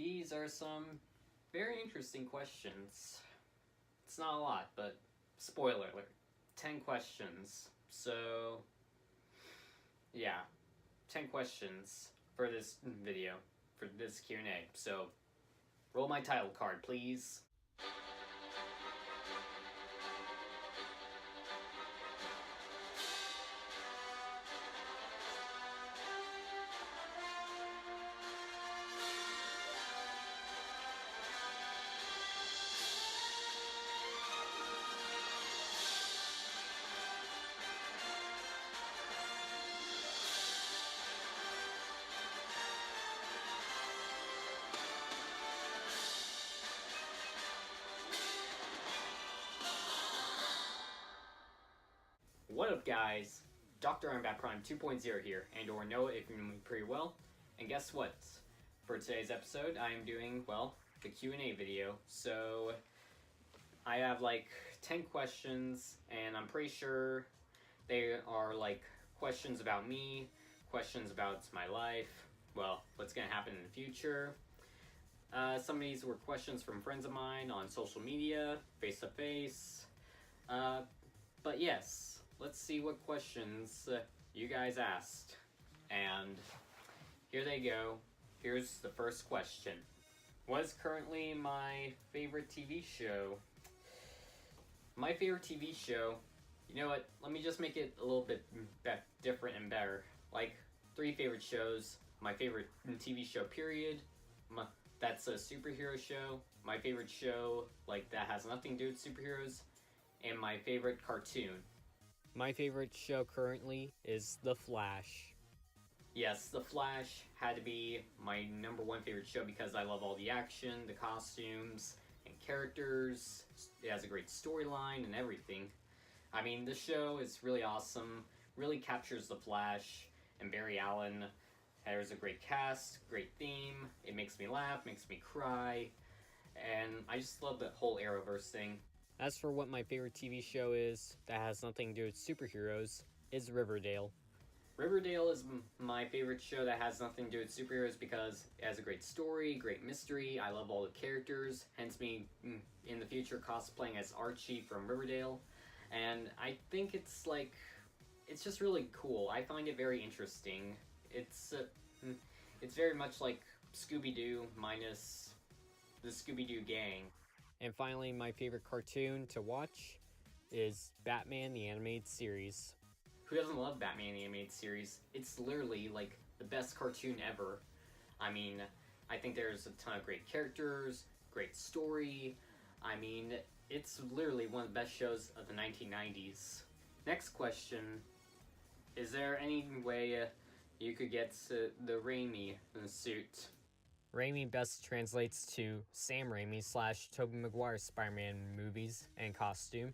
These are some very interesting questions. It's not a lot, but spoiler alert, 10 questions. So, yeah, 10 questions for this video, for this Q&A. So, roll my title card, please. What up, guys? Dr. Iron Bat Prime 2.0 here, and or Noah if you know me pretty well. And guess what? For today's episode, I am doing, well, the Q&A video. So, I have like 10 questions, and I'm pretty sure they are like questions about me, questions about my life, well, what's gonna happen in the future. Some of these were questions from friends of mine on social media, face-to-face. But yes, let's see what questions you guys asked. And here they go. Here's the first question. What is currently my favorite TV show? My favorite TV show, you know what, let me just make it a little bit different and better. Like, 3 favorite shows. My favorite TV show, period. That's a superhero show. My favorite show, like, that has nothing to do with superheroes. And my favorite cartoon. My favorite show currently is The Flash. Yes, The Flash had to be my #1 favorite show because I love all the action, the costumes, and characters. It has a great storyline and everything. I mean, the show is really awesome, really captures The Flash and Barry Allen. There's a great cast, great theme, it makes me laugh, makes me cry, and I just love the whole Arrowverse thing. As for what my favorite TV show is that has nothing to do with superheroes, is Riverdale. Riverdale is my favorite show that has nothing to do with superheroes because it has a great story, great mystery, I love all the characters, hence me in the future cosplaying as Archie from Riverdale. And I think it's like, it's just really cool. I find it very interesting. It's very much like Scooby-Doo minus the Scooby-Doo gang. And finally, my favorite cartoon to watch is Batman the Animated Series. Who doesn't love Batman the Animated Series? It's literally like the best cartoon ever. I mean, I think there's a ton of great characters, great story. I mean, it's literally one of the best shows of the 1990s. Next question. Is there any way you could get the Raimi suit? Raimi best translates to Sam Raimi / Tobey Maguire Spider-Man movies and costume.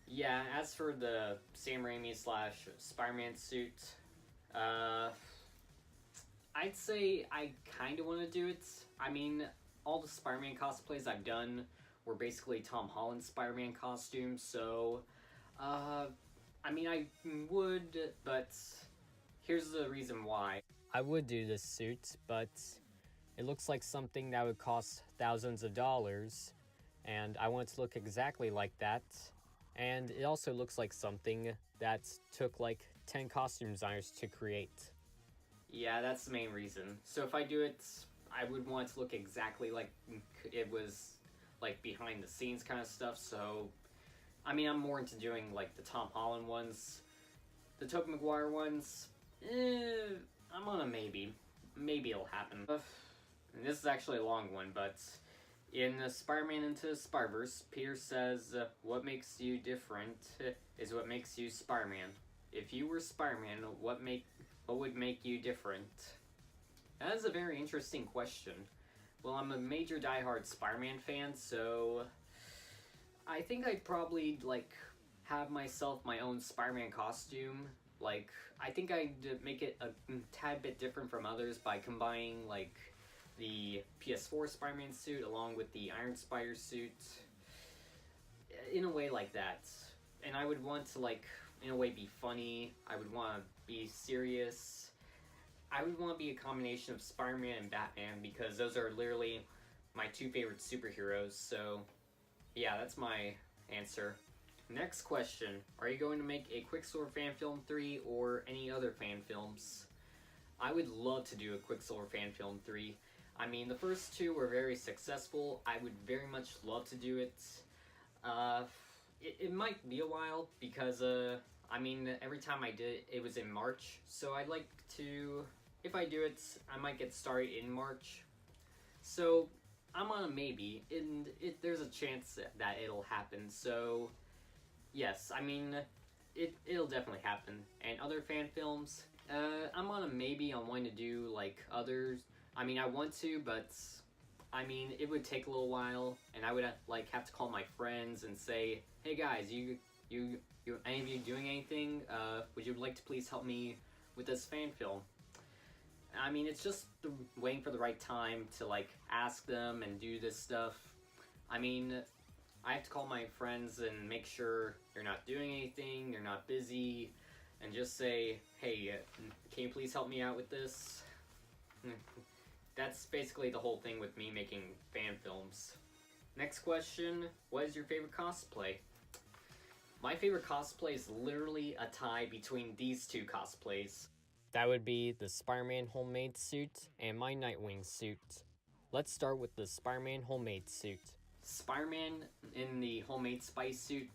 Yeah, as for the Sam Raimi / Spider-Man suit, I'd say I kind of want to do it. I mean, all the Spider-Man cosplays I've done were basically Tom Holland's Spider-Man costumes, so, I mean, I would, but here's the reason why. I would do this suit, but it looks like something that would cost thousands of dollars, and I want it to look exactly like that. And it also looks like something that took like 10 costume designers to create. Yeah, that's the main reason. So if I do it, I would want it to look exactly like it was like behind the scenes kind of stuff. So, I mean, I'm more into doing like the Tom Holland ones. The Tobey Maguire ones, I'm on a maybe. Maybe it'll happen. And this is actually a long one, but in Spider-Man Into the Spider-Verse, Peter says, what makes you different is what makes you Spider-Man. If you were Spider-Man, what would make you different? That is a very interesting question. Well, I'm a major diehard Spider-Man fan, so I think I'd probably, like, have myself my own Spider-Man costume. Like, I think I'd make it a tad bit different from others by combining, like, the PS4 Spider-Man suit along with the Iron Spider suit in a way like that. And I would want to, like, in a way be funny. I would want to be serious. I would want to be a combination of Spider-Man and Batman because those are literally my two favorite superheroes. So, yeah, that's my answer. Next question. Are you going to make a Quicksilver fan film 3 or any other fan films? I would love to do a Quicksilver fan film 3. I mean, the first two were very successful. I would very much love to do it. Uh, it might be a while because, I mean, every time I did it, it was in March. So I'd like to, if I do it, I might get started in March. So I'm on a maybe, and there's a chance that it'll happen. So yes, I mean, it'll definitely happen. And other fan films, I'm on a maybe on wanting to do like others. I mean, I want to, but I mean, it would take a little while, and I would like have to call my friends and say, "Hey guys, you any of you doing anything? Would you like to please help me with this fan film?" I mean, it's just waiting for the right time to like ask them and do this stuff. I mean, I have to call my friends and make sure they're not doing anything, they're not busy, and just say, "Hey, can you please help me out with this?" That's basically the whole thing with me making fan films. Next question, what is your favorite cosplay? My favorite cosplay is literally a tie between these two cosplays. That would be the Spider-Man homemade suit and my Nightwing suit. Let's start with the Spider-Man homemade suit. Spider-Man in the homemade spice suit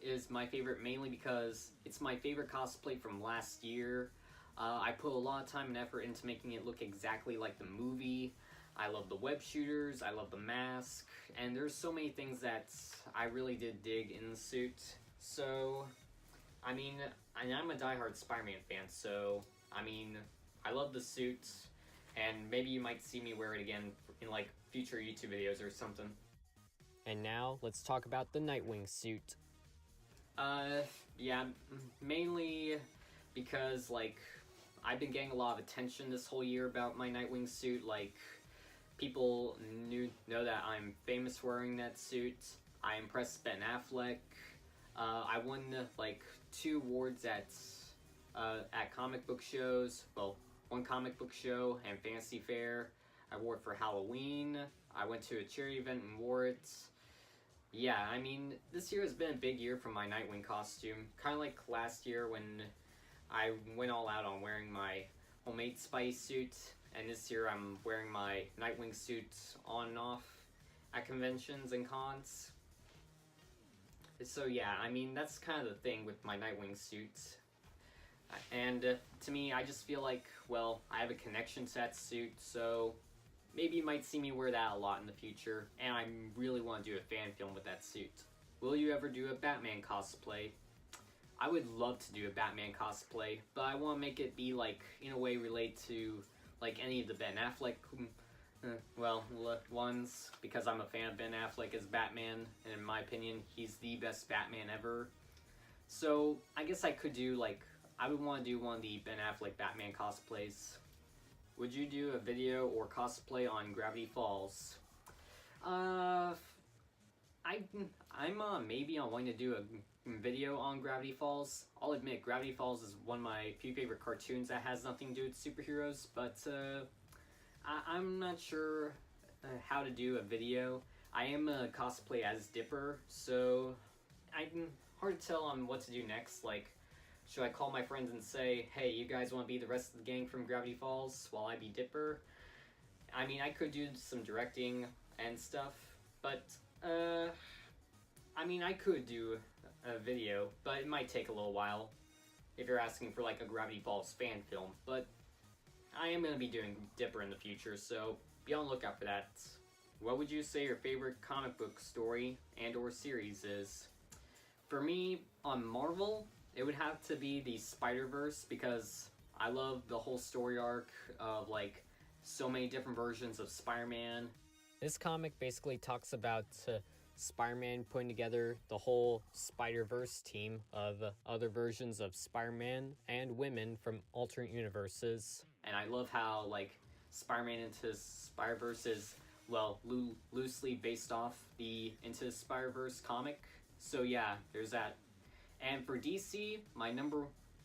is my favorite mainly because it's my favorite cosplay from last year. I put a lot of time and effort into making it look exactly like the movie. I love the web shooters, I love the mask, and there's so many things that I really did dig in the suit. So, I mean, I'm a diehard Spider-Man fan, so, I mean, I love the suit, and maybe you might see me wear it again in like future YouTube videos or something. And now, let's talk about the Nightwing suit. Yeah, mainly because, like, I've been getting a lot of attention this whole year about my Nightwing suit. Like, people know that I'm famous for wearing that suit. I impressed Ben Affleck. I won, like, 2 awards at comic book shows. Well, one comic book show and Fantasy Fair. I wore it for Halloween. I went to a charity event and wore it. Yeah, I mean, this year has been a big year for my Nightwing costume. Kind of like last year when I went all out on wearing my homemade spice suit, and this year I'm wearing my Nightwing suit on and off at conventions and cons. So yeah, I mean, that's kind of the thing with my Nightwing suit. And to me, I just feel like, well, I have a connection to that suit, so maybe you might see me wear that a lot in the future, and I really want to do a fan film with that suit. Will you ever do a Batman cosplay? I would love to do a Batman cosplay, but I want to make it be, like, in a way related to, like, any of the Ben Affleck, ones, because I'm a fan of Ben Affleck as Batman, and in my opinion, he's the best Batman ever. So, I guess I could do, like, I would want to do one of the Ben Affleck Batman cosplays. Would you do a video or cosplay on Gravity Falls? I'm maybe on wanting to do a video on Gravity Falls. I'll admit, Gravity Falls is one of my few favorite cartoons that has nothing to do with superheroes, but I'm not sure how to do a video. I am a cosplay as Dipper, so I'm hard to tell on what to do next. Like, should I call my friends and say, "Hey, you guys want to be the rest of the gang from Gravity Falls while I be Dipper?" I mean, I could do some directing and stuff, but, I mean, I could do a video, but it might take a little while if you're asking for, like, a Gravity Falls fan film, but I am going to be doing Dipper in the future, so be on the lookout for that. What would you say your favorite comic book story and or series is? For me, on Marvel, it would have to be the Spider-Verse, because I love the whole story arc of, like, so many different versions of Spider-Man. This comic basically talks about Spider-Man putting together the whole Spider-Verse team of other versions of Spider-Man and women from alternate universes. And I love how, like, Spider-Man Into Spider-Verse is, well, loosely based off the Into the Spider-Verse comic. So yeah, there's that. And for DC,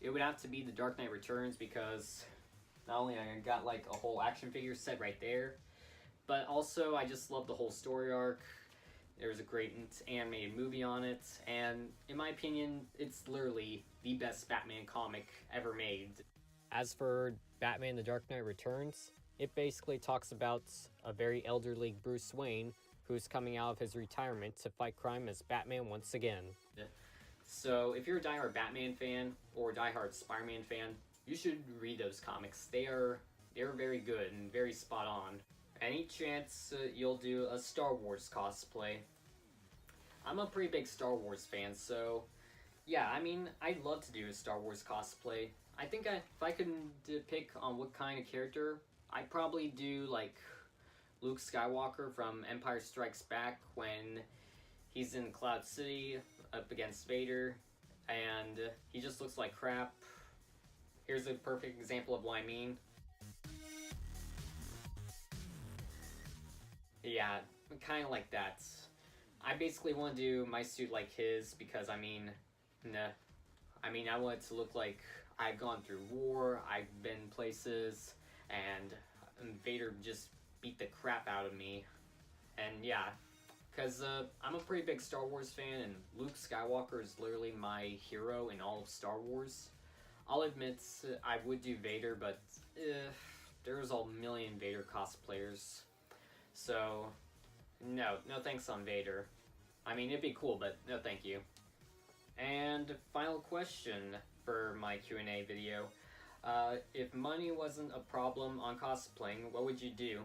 it would have to be The Dark Knight Returns, because Not only I got like a whole action figure set right there, but also I just love the whole story arc. There's a great animated movie on it, and in my opinion, it's literally the best Batman comic ever made. As for Batman The Dark Knight Returns, it basically talks about a very elderly Bruce Wayne who's coming out of his retirement to fight crime as Batman once again. So if you're a diehard Batman fan or a diehard Spider-Man fan, you should read those comics. They're very good and very spot on. Any chance you'll do a Star Wars cosplay? I'm a pretty big Star Wars fan, so yeah, I mean, I'd love to do a Star Wars cosplay. I think if I could pick on what kind of character, I'd probably do like Luke Skywalker from Empire Strikes Back when he's in Cloud City up against Vader, and he just looks like crap. Here's a perfect example of what I mean. Yeah, kind of like that. I basically want to do my suit like his because I mean, I want it to look like I've gone through war, I've been places, and Vader just beat the crap out of me. And yeah, because I'm a pretty big Star Wars fan, and Luke Skywalker is literally my hero in all of Star Wars. I'll admit I would do Vader, but there's a million Vader cosplayers. So, no thanks on Vader. I mean, it'd be cool, but no thank you. And final question for my Q&A video. If money wasn't a problem on cosplaying, what would you do?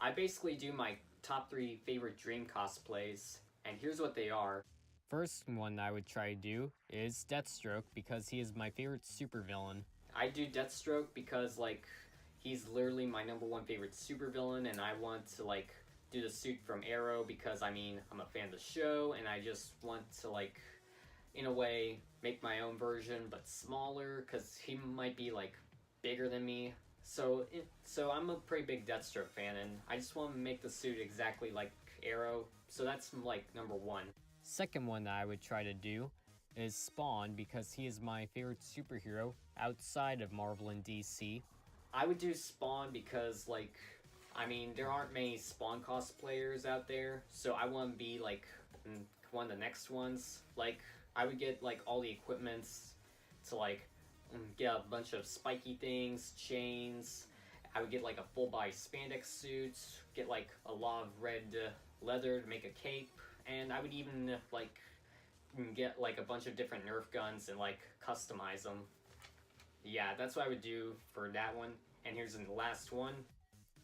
I basically do my top 3 favorite dream cosplays, and here's what they are. First one I would try to do is Deathstroke because he is my favorite supervillain. I do Deathstroke because, like, he's literally my #1 favorite supervillain, and I want to, like, do the suit from Arrow because, I mean, I'm a fan of the show, and I just want to, like, in a way, make my own version, but smaller, because he might be, like, bigger than me. So I'm a pretty big Deathstroke fan, and I just want to make the suit exactly like Arrow, so that's, like, #1. Second one that I would try to do is Spawn, because he is my favorite superhero outside of Marvel and DC. I would do Spawn because, like, I mean, there aren't many Spawn cosplayers out there, so I want to be, like, one of the next ones. Like, I would get, like, all the equipments to, like, get a bunch of spiky things, chains. I would get, like, a full-body spandex suit, get, like, a lot of red leather to make a cape, and I would even, like, get, like, a bunch of different Nerf guns and, like, customize them. Yeah, that's what I would do for that one. And here's the last one.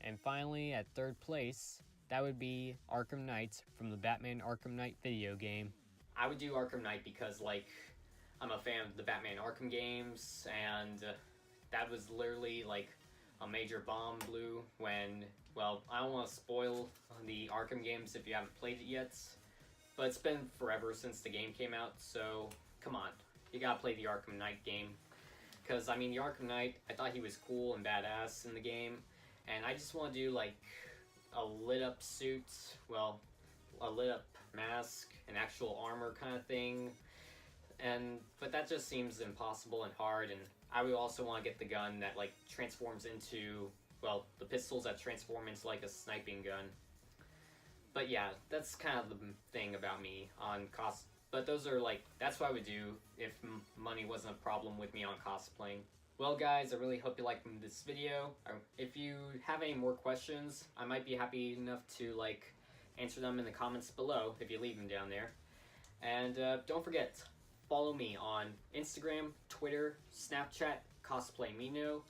And finally, at third place, that would be Arkham Knight from the Batman Arkham Knight video game. I would do Arkham Knight because, like, I'm a fan of the Batman Arkham games, and that was literally, like, a major bomb blew when, well, I don't want to spoil the Arkham games if you haven't played it yet, but it's been forever since the game came out, so come on, you gotta play the Arkham Knight game. Because, I mean, the Arkham Knight, I thought he was cool and badass in the game, and I just want to do, like, a lit-up suit, well, a lit-up mask, an actual armor kind of thing, but that just seems impossible and hard, and I would also want to get the gun that, like, transforms into, well, the pistols that transform into, like, a sniping gun. But yeah, that's kind of the thing about me on cost. But those are, like, that's what I would do if money wasn't a problem with me on cosplaying. Well, guys, I really hope you liked this video. If you have any more questions, I might be happy enough to, like, answer them in the comments below if you leave them down there. And don't forget, follow me on Instagram, Twitter, Snapchat, CosplayMino.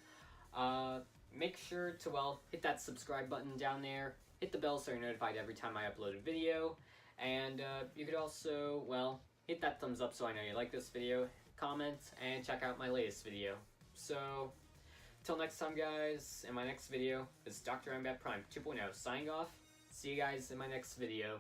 Make sure to, well, hit that subscribe button down there. Hit the bell so you're notified every time I upload a video. And you could also, well, hit that thumbs up so I know you like this video, comment, and check out my latest video. So, till next time, guys, in my next video, this is Dr. Bat Prime 2.0 signing off. See you guys in my next video.